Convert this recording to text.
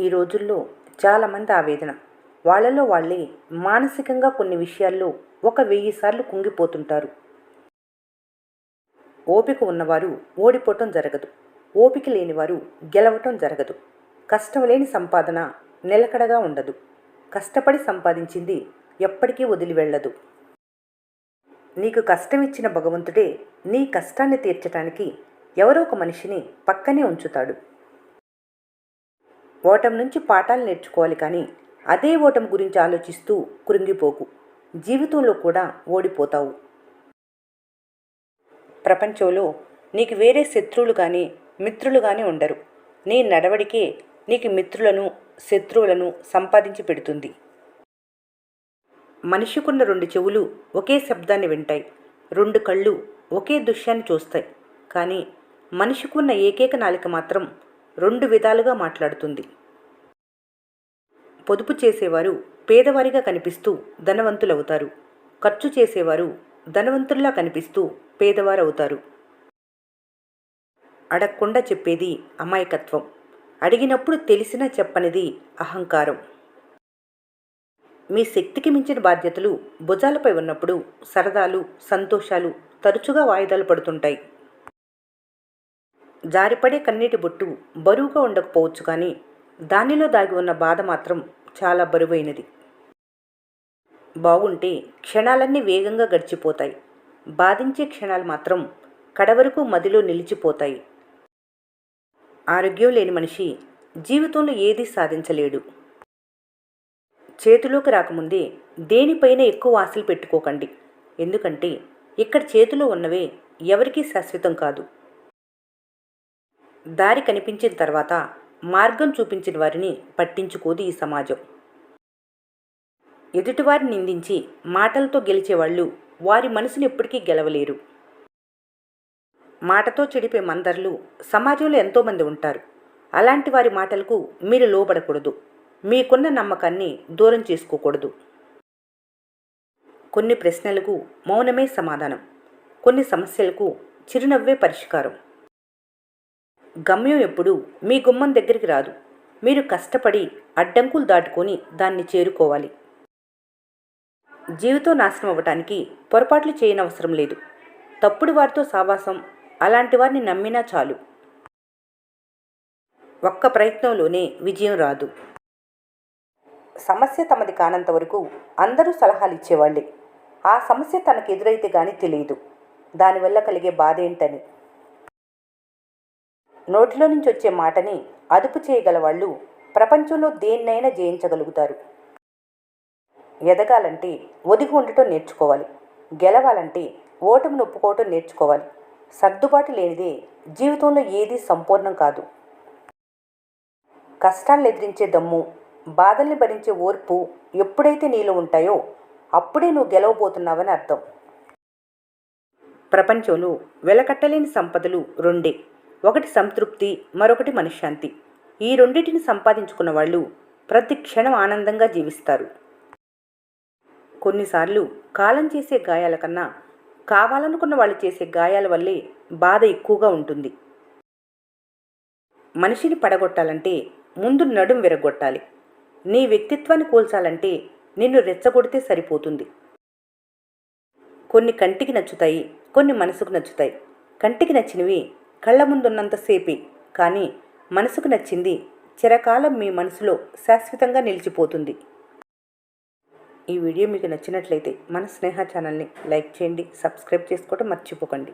ఈ రోజుల్లో చాలామంది ఆవేదన వాళ్ళలో వాళ్ళే మానసికంగా కొన్ని విషయాల్లో ఒక 1000 సార్లు కుంగిపోతుంటారు. ఓపిక ఉన్నవారు ఓడిపోవటం జరగదు. ఓపిక లేనివారు గెలవటం జరగదు. కష్టం లేని సంపాదన నిలకడగా ఉండదు. కష్టపడి సంపాదించింది ఎప్పటికీ వదిలి వెళ్ళదు. నీకు కష్టం ఇచ్చిన భగవంతుడే నీ కష్టాన్ని తీర్చటానికి ఎవరో ఒక మనిషిని పక్కనే ఉంచుతాడు. ఓటమి నుంచి పాఠాలు నేర్చుకోవాలి, కానీ అదే ఓటమి గురించి ఆలోచిస్తూ కృంగిపోకు. జీవితంలో కూడా ఓడిపోతావు. ప్రపంచంలో నీకు వేరే శత్రువులు కానీ మిత్రులు కానీ ఉండరు. నీ నడవడికే నీకు మిత్రులను శత్రువులను సంపాదించి పెడుతుంది. మనిషికున్న 2 చెవులు ఒకే శబ్దాన్ని వింటాయి, 2 కళ్ళు ఒకే దృశ్యాన్ని చూస్తాయి. కానీ మనిషికున్న ఏకైక నాలిక మాత్రం 2 విధాలుగా మాట్లాడుతుంది. పొదుపు చేసేవారు పేదవారిగా కనిపిస్తూ ధనవంతులవుతారు. ఖర్చు చేసేవారు ధనవంతుల్లా కనిపిస్తూ పేదవారవుతారు. అడగకుండా చెప్పేది అమాయకత్వం. అడిగినప్పుడు తెలిసినా చెప్పనిది అహంకారం. మీ శక్తికి మించిన బాధ్యతలు భుజాలపై ఉన్నప్పుడు సరదాలు సంతోషాలు తరచుగా వాయిదాలు పడుతుంటాయి. జారిపడే కన్నీటి బొట్టు బరువుగా ఉండకపోవచ్చు, కానీ దానిలో దాగి ఉన్న బాధ మాత్రం చాలా బరువైనది. బాగుంటే క్షణాలన్నీ వేగంగా గడిచిపోతాయి. బాధించే క్షణాలు మాత్రం కడవరకు మదిలో నిలిచిపోతాయి. ఆరోగ్యం లేని మనిషి జీవితంలో ఏదీ సాధించలేడు. చేతిలోకి రాకముందే దేనిపైన ఎక్కువ ఆశలు పెట్టుకోకండి. ఎందుకంటే ఇక్కడ చేతిలో ఉన్నవే ఎవరికీ శాశ్వతం కాదు. దారి కనిపించిన తర్వాత మార్గం చూపించిన వారిని పట్టించుకోదు ఈ సమాజం. ఎదుటివారిని నిందించి మాటలతో గెలిచేవాళ్ళు వారి మనసును ఎప్పటికీ గెలవలేరు. మాటతో చెడిపే మందర్లు సమాజంలో ఎంతోమంది ఉంటారు. అలాంటి వారి మాటలకు మీరు లోబడకూడదు. మీకున్న నమ్మకాన్ని దూరం చేసుకోకూడదు. కొన్ని ప్రశ్నలకు మౌనమే సమాధానం. కొన్ని సమస్యలకు చిరునవ్వే పరిష్కారం. గమ్యం ఎప్పుడూ మీ గుమ్మం దగ్గరికి రాదు. మీరు కష్టపడి అడ్డంకులు దాటుకొని దాన్ని చేరుకోవాలి. జీవితం నాశనం అవ్వటానికి పొరపాట్లు చేయనవసరం లేదు. తప్పుడు వారితో సావాసం, అలాంటి వారిని నమ్మినా చాలు. ఒక్క ప్రయత్నంలోనే విజయం రాదు. సమస్య తమది కానంత వరకు అందరూ సలహాలు ఇచ్చేవాళ్లే. ఆ సమస్య తనకు ఎదురైతే గానీ తెలియదు దానివల్ల కలిగే బాధ ఏంటని. నోటిలో నుంచి వచ్చే మాటని అదుపు చేయగల వాళ్ళు ప్రపంచంలో దేన్నైనా జయించగలుగుతారు. ఎదగాలంటే ఒదిగి ఉండటం నేర్చుకోవాలి. గెలవాలంటే ఓటమిని ఒప్పుకోవటం నేర్చుకోవాలి. సర్దుబాటు లేనిదే జీవితంలో ఏదీ సంపూర్ణం కాదు. కష్టాలను ఎదిరించే దమ్ము, బాధల్ని భరించే ఓర్పు ఎప్పుడైతే నీలో ఉంటాయో అప్పుడే నువ్వు గెలవబోతున్నావని అర్థం. ప్రపంచంలో వెలకట్టలేని సంపదలు 2. ఒకటి సంతృప్తి, మరొకటి మనశ్శాంతి. ఈ రెండింటిని సంపాదించుకున్న వాళ్ళు ప్రతి క్షణం ఆనందంగా జీవిస్తారు. కొన్నిసార్లు కాలం చేసే గాయాల కన్నా కావాలనుకున్న వాళ్ళు చేసే గాయాల వల్లే బాధ ఎక్కువగా ఉంటుంది. మనిషిని పడగొట్టాలంటే ముందు నడుం విరగొట్టాలి. నీ వ్యక్తిత్వాన్ని కూల్చాలంటే నిన్ను రెచ్చగొడితే సరిపోతుంది. కొన్ని కంటికి నచ్చుతాయి, కొన్ని మనసుకు నచ్చుతాయి. కంటికి నచ్చినవి కళ్ళ ముందున్నంతసేపే, కానీ మనసుకు నచ్చింది చిరకాలం మీ మనసులో శాశ్వతంగా నిలిచిపోతుంది. ఈ వీడియో మీకు నచ్చినట్లయితే మన స్నేహ ఛానల్ని లైక్ చేయండి, సబ్స్క్రైబ్ చేసుకోవడం మర్చిపోకండి.